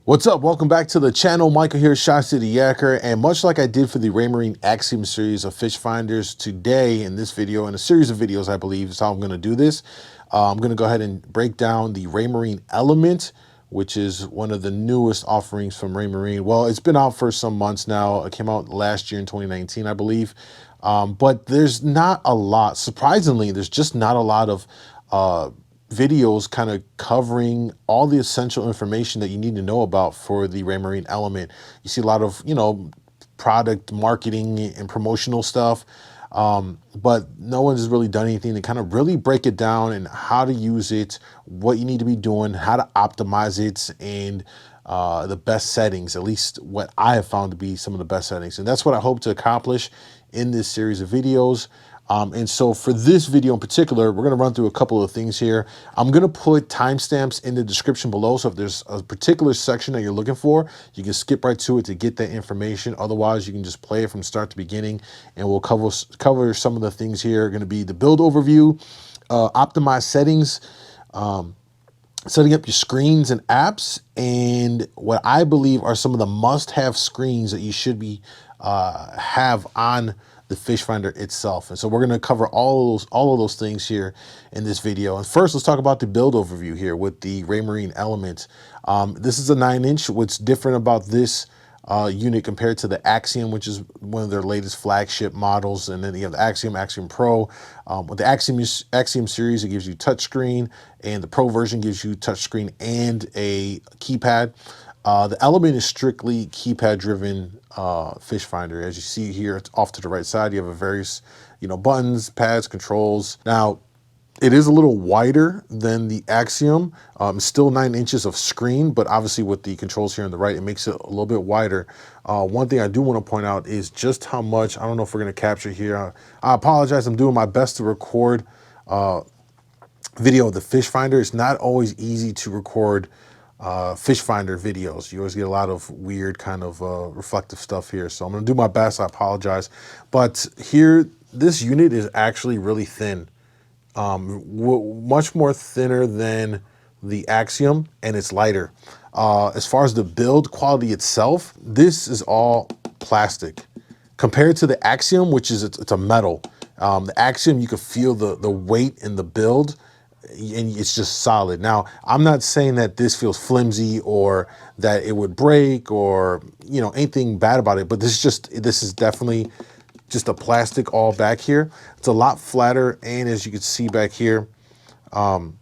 What's up? Welcome back to the channel. Michael here, ChiCityYaker, and much like I did for the Raymarine Axiom series of fish finders, today in this video, in a series of videos, I believe is how I'm going to do this. I'm going to go ahead and break down the Raymarine Element, which is one of the newest offerings from Raymarine. Well, it's been out for some months now. It came out last year in 2019, I believe. But there's not a lot. Surprisingly, there's just not a lot of videos kind of covering all the essential information that you need to know about for the Raymarine Element. You see a lot of, product marketing and promotional stuff, but no one has really done anything to kind of really break it down and how to use it, what you need to be doing, how to optimize it, and the best settings, at least what I have found to be some of the best settings. And that's what I hope to accomplish in this series of videos. And so for this video in particular, we're going to run through a couple of things here. I'm going to put timestamps in the description below. So if there's a particular section that you're looking for, you can skip right to it to get that information. Otherwise, you can just play it from start to beginning, and we'll cover some of the things here. Going to be the build overview, optimize settings, setting up your screens and apps, and what I believe are some of the must-have screens that you should be have on the fish finder itself. And so we're going to cover all of those things here in this video. And first, let's talk about the build overview here with the Raymarine Element. This is a 9-inch. What's different about this unit compared to the Axiom, which is one of their latest flagship models, and then you have the Axiom Pro. With the Axiom series, it gives you touchscreen, and the Pro version gives you touchscreen and a keypad. The Element is strictly keypad driven fish finder. As you see here, it's off to the right side. You have a various, buttons, pads, controls. Now, it is a little wider than the Axiom. Still 9 inches of screen, but obviously with the controls here on the right, it makes it a little bit wider. One thing I do want to point out is just how much, I don't know if we're going to capture here. I apologize. I'm doing my best to record video of the fish finder. It's not always easy to record fish finder videos. You always get a lot of weird kind of reflective stuff here. So I'm going to do my best. I apologize. But here, this unit is actually really thin. Much more thinner than the Axiom, and it's lighter. As far as the build quality itself, this is all plastic compared to the Axiom, which is it's a metal. The Axiom, you can feel the weight in the build, and it's just solid. Now, I'm not saying that this feels flimsy or that it would break or anything bad about it, but this is definitely just a plastic all back here. It's a lot flatter, and as you can see back here, hopefully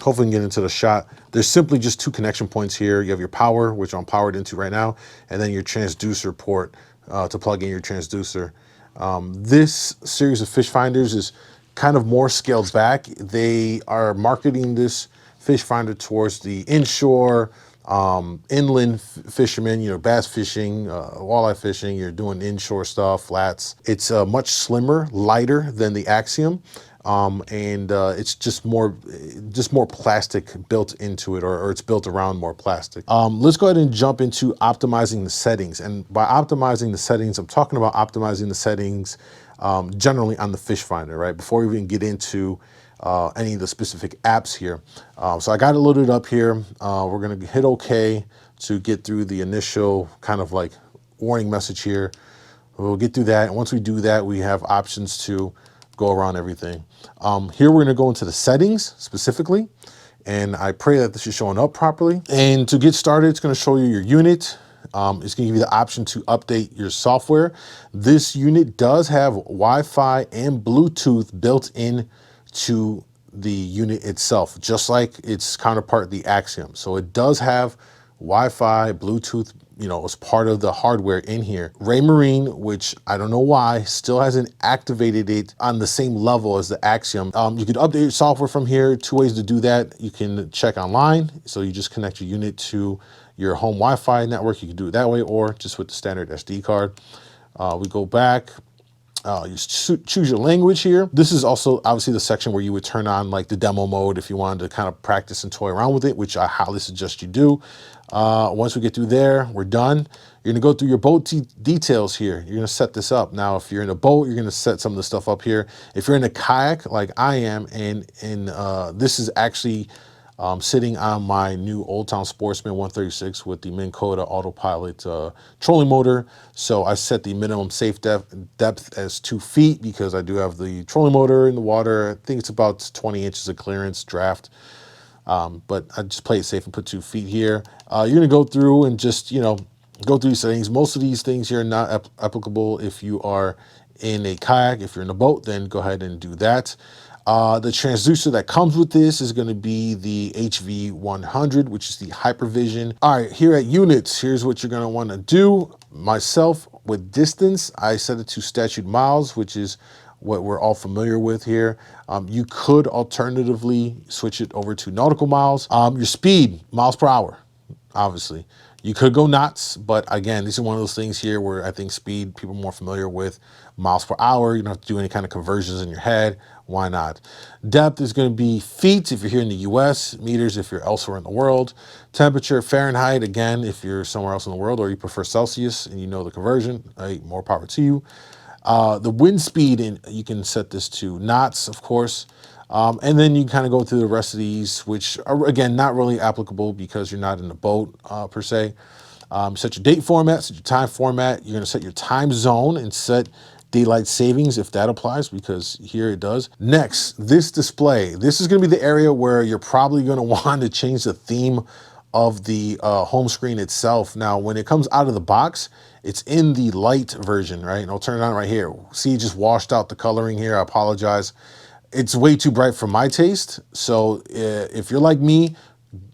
we can get into the shot. There's simply just 2 connection points here. You have your power, which I'm powered into right now, and then your transducer port to plug in your transducer. This series of fish finders is kind of more scaled back. They are marketing this fish finder towards the inshore, inland fishermen, bass fishing, walleye fishing. You're doing inshore stuff, flats. It's much slimmer, lighter than the Axiom, and it's just more plastic built into it, or it's built around more plastic. Let's go ahead and jump into optimizing the settings. And by optimizing the settings, I'm talking about optimizing the settings generally on the fish finder, right? Before we even get into any of the specific apps here. So I got it loaded up here. We're going to hit OK to get through the initial kind of like warning message here. We'll get through that. And once we do that, we have options to go around everything. Here we're going to go into the settings specifically. And I pray that this is showing up properly. And to get started, it's going to show you your unit. It's going to give you the option to update your software. This unit does have Wi-Fi and Bluetooth built in to the unit itself, just like its counterpart, the Axiom. So it does have Wi-Fi, Bluetooth, as part of the hardware in here. Raymarine, which I don't know why, still hasn't activated it on the same level as the Axiom. You could update your software from here. 2 ways to do that. You can check online. So you just connect your unit to your home Wi-Fi network. You can do it that way, or just with the standard SD card. We go back. You choose your language here. This is also obviously the section where you would turn on like the demo mode if you wanted to kind of practice and toy around with it, which I highly suggest you do. Once we get through there, we're done. You're gonna go through your boat details here. You're gonna set this up. Now, if you're in a boat, you're gonna set some of the stuff up here. If you're in a kayak like I am, and this is actually sitting on my new Old Town Sportsman 136 with the Minn Kota autopilot trolling motor. So I set the minimum safe depth as 2 feet because I do have the trolling motor in the water. I think it's about 20 inches of clearance draft. But I just play it safe and put 2 feet here. You're gonna go through and just, go through these settings. Most of these things here are not applicable if you are in a kayak. If you're in a boat, then go ahead and do that. The transducer that comes with this is going to be the HV100, which is the Hypervision. All right, here at units, here's what you're going to want to do. Myself, with distance, I set it to statute miles, which is what we're all familiar with here. You could alternatively switch it over to nautical miles. Your speed, miles per hour, obviously. You could go knots, but again, this is one of those things here where I think speed, people are more familiar with miles per hour. You don't have to do any kind of conversions in your head. Why not? Depth is going to be feet if you're here in the US, meters if you're elsewhere in the world. Temperature, Fahrenheit, again, if you're somewhere else in the world or you prefer Celsius and you know the conversion, more power to you. The wind speed, and you can set this to knots, of course. And then you kind of go through the rest of these, which are, again, not really applicable because you're not in a boat per se. Set your date format, set your time format. You're going to set your time zone and set daylight savings if that applies, because here it does. Next, this display. This is going to be the area where you're probably going to want to change the theme of the home screen itself. Now, when it comes out of the box, it's in the light version, right? And I'll turn it on right here. See, it just washed out the coloring here. I apologize. It's way too bright for my taste. So if you're like me,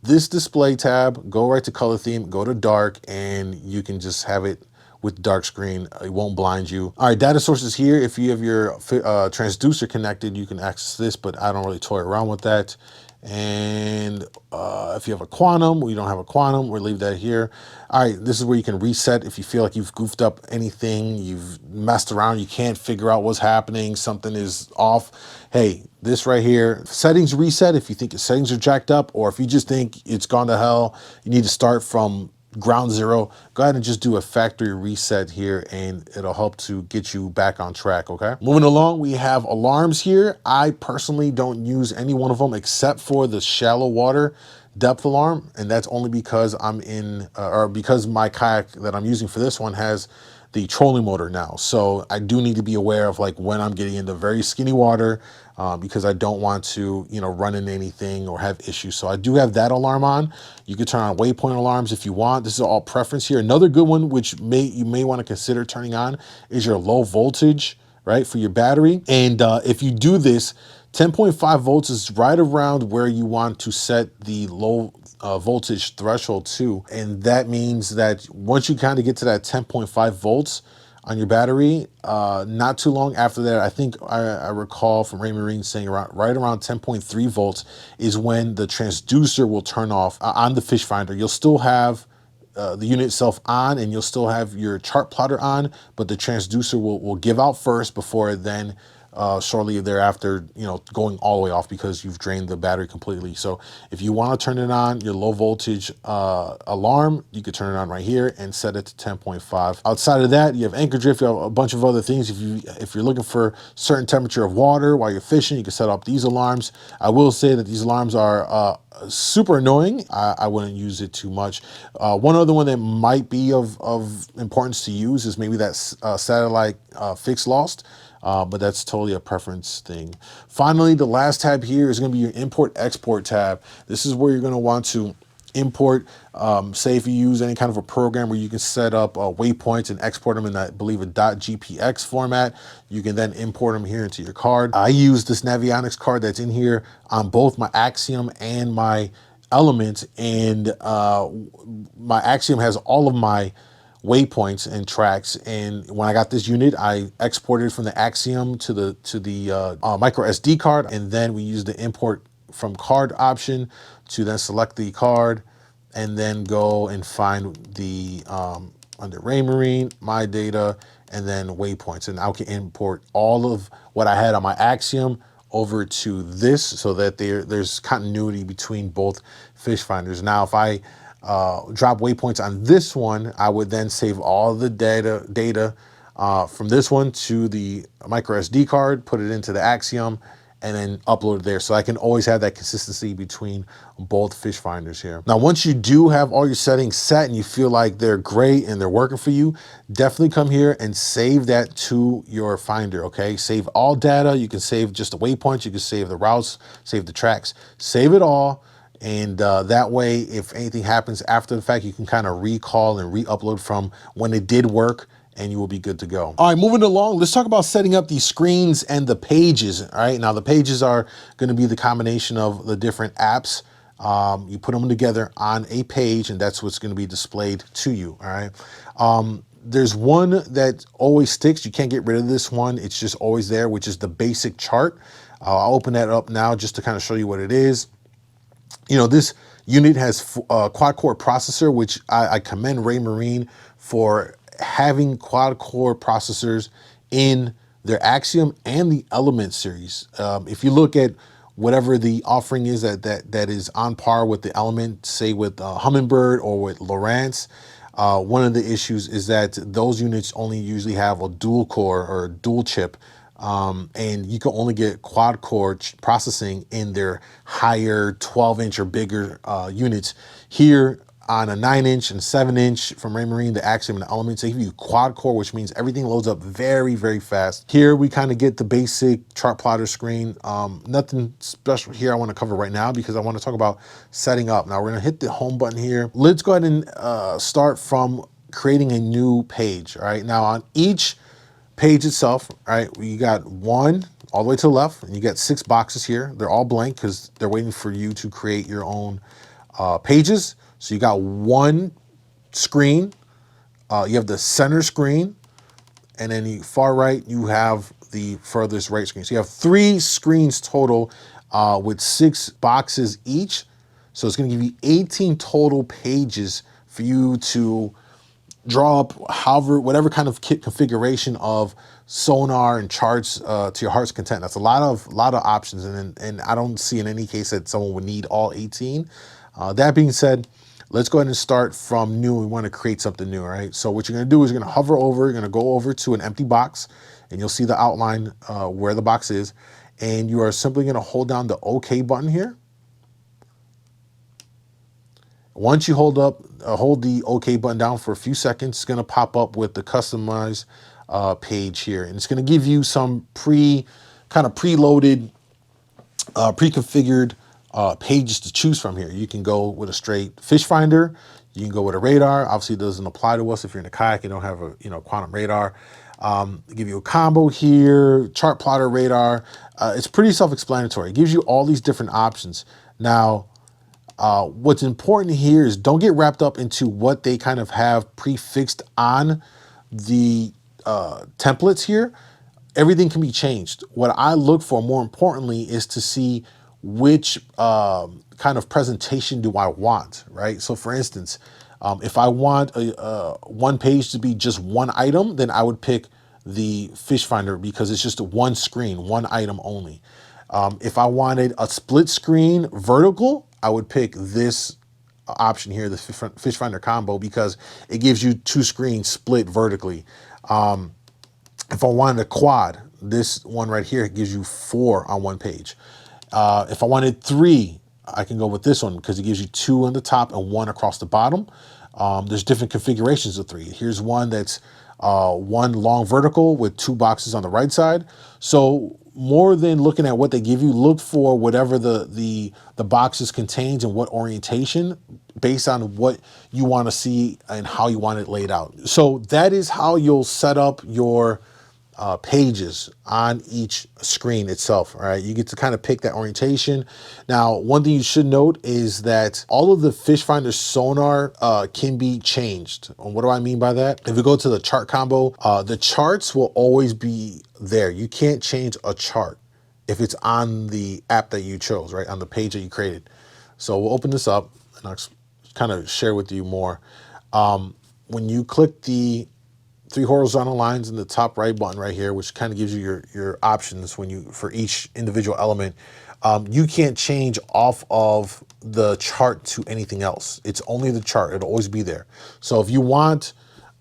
this display tab, go right to color theme, go to dark, and you can just have it with dark screen. It won't blind you. All right, data sources here. If you have your transducer connected, you can access this, but I don't really toy around with that. And if you have a quantum, we don't have a quantum, we'll leave that here. All right, this is where you can reset if you feel like you've goofed up anything, you've messed around, you can't figure out what's happening, something is off. Hey, this right here, settings reset if you think your settings are jacked up, or if you just think it's gone to hell, you need to start from ground zero, go ahead and just do a factory reset here and it'll help to get you back on track, okay? Moving along, we have alarms here. I personally don't use any one of them except for the shallow water depth alarm, and that's only because I'm in, or because my kayak that I'm using for this one has the trolling motor now. So I do need to be aware of like when I'm getting into very skinny water because I don't want to, run into anything or have issues. So I do have that alarm on. You can turn on waypoint alarms if you want. This is all preference here. Another good one, which you may want to consider turning on, is your low voltage, right, for your battery. And if you do this, 10.5 volts is right around where you want to set the low voltage threshold to. And that means that once you kind of get to that 10.5 volts on your battery, not too long after that, I think I recall from Raymarine saying right around 10.3 volts is when the transducer will turn off on the fish finder. You'll still have the unit itself on and you'll still have your chart plotter on, but the transducer will give out first before then shortly thereafter, going all the way off because you've drained the battery completely. So if you want to turn it on, your low voltage alarm, you could turn it on right here and set it to 10.5. Outside of that, you have anchor drift, you have a bunch of other things. If you're looking for certain temperature of water while you're fishing, you can set up these alarms. I will say that these alarms are super annoying. I wouldn't use it too much. One other one that might be of importance to use is maybe that satellite fix lost. But that's totally a preference thing. Finally, the last tab here is going to be your import export tab. This is where you're going to want to import, say if you use any kind of a program where you can set up waypoints and export them in, I believe, a .gpx format. You can then import them here into your card. I use this Navionics card that's in here on both my Axiom and my Element, and my Axiom has all of my waypoints and tracks, and when I got this unit, I exported from the Axiom to the micro SD card, and then we used the import from card option to then select the card and then go and find the under Raymarine, my data, and then waypoints, and I can import all of what I had on my Axiom over to this so that there's continuity between both fish finders. Now, if I drop waypoints on this one, I would then save all the data from this one to the micro SD card, put it into the Axiom, and then upload it there. So I can always have that consistency between both fish finders here. Now, once you do have all your settings set and you feel like they're great and they're working for you, definitely come here and save that to your finder, okay? Save all data. You can save just the waypoints. You can save the routes, save the tracks, save it all. And that way, if anything happens after the fact, you can kind of recall and re-upload from when it did work, and you will be good to go. All right, moving along, let's talk about setting up these screens and the pages. All right, now the pages are going to be the combination of the different apps. You put them together on a page, and that's what's going to be displayed to you. All right. There's one that always sticks. You can't get rid of this one. It's just always there, which is the basic chart. I'll open that up now just to kind of show you what it is. You know, this unit has a quad-core processor, which I commend Raymarine for having quad-core processors in their Axiom and the Element series. If you look at whatever the offering is that is on par with the Element, say with Hummingbird or with Lowrance, one of the issues is that those units only usually have a dual core or a dual chip. And you can only get quad core processing in their higher 12-inch or bigger units. Here on a 9-inch and 7-inch from Raymarine, the Axiom and the Element, they give you quad core, which means everything loads up very, very fast. Here we kind of get the basic chart plotter screen. Nothing special here I want to cover right now because I want to talk about setting up. Now we're going to hit the home button here. Let's go ahead and start from creating a new page. All right, now on each page itself, right, you got one all the way to the left, and you got 6 boxes here. They're all blank because they're waiting for you to create your own pages. So you got one screen, you have the center screen, and then the far right, you have the furthest right screen. So you have 3 screens total with 6 boxes each. So it's gonna give you 18 total pages for you to draw up whatever kind of kit configuration of sonar and charts to your heart's content. That's a lot of options, and I don't see in any case that someone would need all 18. That being said, let's go ahead and start from new. We want to create something new, all right? So what you're going to do is you're going to hover over, you're going to go over to an empty box, and you'll see the outline where the box is, and you are simply going to hold down the OK button here. Once you hold the OK button down for a few seconds, it's going to pop up with the customize page here, and it's going to give you some preloaded, pre-configured pages to choose from here. You can go with a straight fish finder. You can go with a radar. Obviously, it doesn't apply to us if you're in a kayak and don't have a quantum radar. Give you a combo here, chart plotter, radar. It's pretty self-explanatory. It gives you all these different options. Now, what's important here is don't get wrapped up into what they kind of have prefixed on the templates here. Everything can be changed. What I look for more importantly is to see which kind of presentation do I want, right? So for instance, if I want one page to be just one item, then I would pick the fish finder because it's just one screen, one item only. If I wanted a split screen vertical, I would pick this option here, the fish finder combo, because it gives you 2 screens split vertically. If I wanted a quad, this one right here gives you 4 on one page. If I wanted 3, I can go with this one because it gives you 2 on the top and 1 across the bottom. There's different configurations of 3. Here's one that's 1 long vertical with 2 boxes on the right side. So more than looking at what they give you, look for whatever the boxes contains and what orientation based on what you want to see and how you want it laid out. So that is how you'll set up your pages on each screen itself. All right, you get to kind of pick that orientation. Now, one thing you should note is that all of the fish finder sonar can be changed. And what do I mean by that? If we go to the chart combo, the charts will always be there. You can't change a chart if it's on the app that you chose, right, on the page that you created. So we'll open this up and I'll kind of share with you more. When you click the 3 horizontal lines in the top right button right here, which kind of gives you your options for each individual element, you can't change off of the chart to anything else. It's only the chart. It'll always be there. So if you want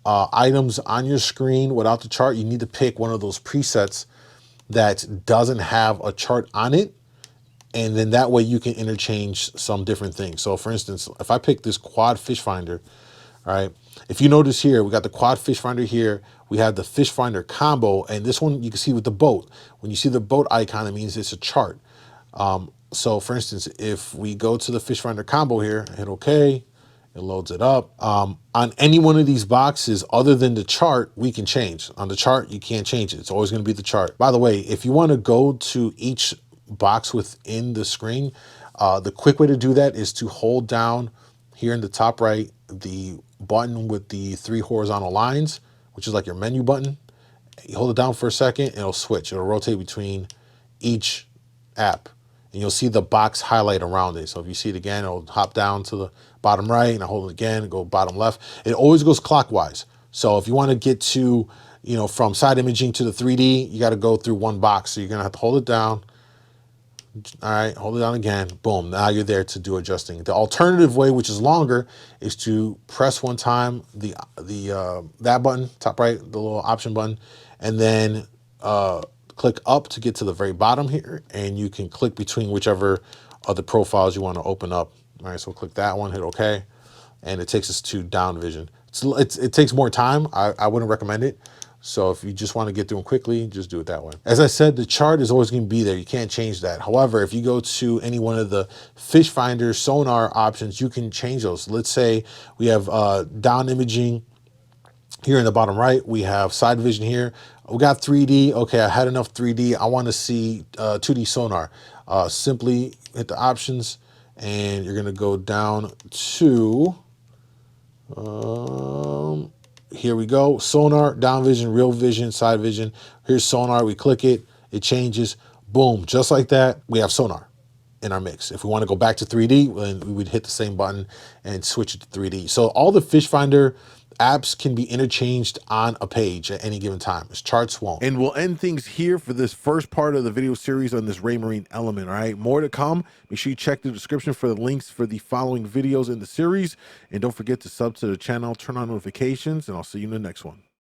items on your screen without the chart, you need to pick one of those presets that doesn't have a chart on it. And then that way you can interchange some different things. So for instance, if I pick this quad fish finder, all right, if you notice here, we got the quad fish finder here. We have the fish finder combo, and this one you can see with the boat. When you see the boat icon, it means it's a chart. So for instance, if we go to the fish finder combo here, hit OK, it loads it up. On any one of these boxes, other than the chart, we can change. On the chart, you can't change it. It's always going to be the chart. By the way, if you want to go to each box within the screen, the quick way to do that is to hold down here in the top right, the button with the 3 horizontal lines, which is like your menu button. You hold it down for a second, and it'll switch. It'll rotate between each app, and you'll see the box highlight around it. So if you see it again, it'll hop down to the bottom right, and I hold it again and go bottom left. It always goes clockwise. So if you want to get to, from side imaging to the 3D, you got to go through one box. So you're going to have to hold it down. All right, hold it down again. Boom, now you're there to do adjusting. The alternative way, which is longer, is to press one time that button, top right, the little option button, and then click up to get to the very bottom here, and you can click between whichever of the profiles you want to open up. All right, so click that one, hit OK, and it takes us to down vision. It takes more time. I wouldn't recommend it. So if you just want to get through them quickly, just do it that way. As I said, the chart is always going to be there. You can't change that. However, if you go to any one of the fish finder sonar options, you can change those. Let's say we have down imaging here in the bottom right. We have side vision here. We got 3D. Okay, I had enough 3D. I want to see 2D sonar. Simply hit the options, and you're going to go down to... here we go. Sonar, down vision, real vision, side vision. Here's sonar. We click it. It changes. Boom. Just like that, we have sonar in our mix. If we want to go back to 3D, then we would hit the same button and switch it to 3D. So all the fish finder apps can be interchanged on a page at any given time. Its charts won't. And we'll end things here for this first part of the video series on this Raymarine Element. All right, more to come. Make sure you check the description for the links for the following videos in the series. And don't forget to sub to the channel, turn on notifications, and I'll see you in the next one.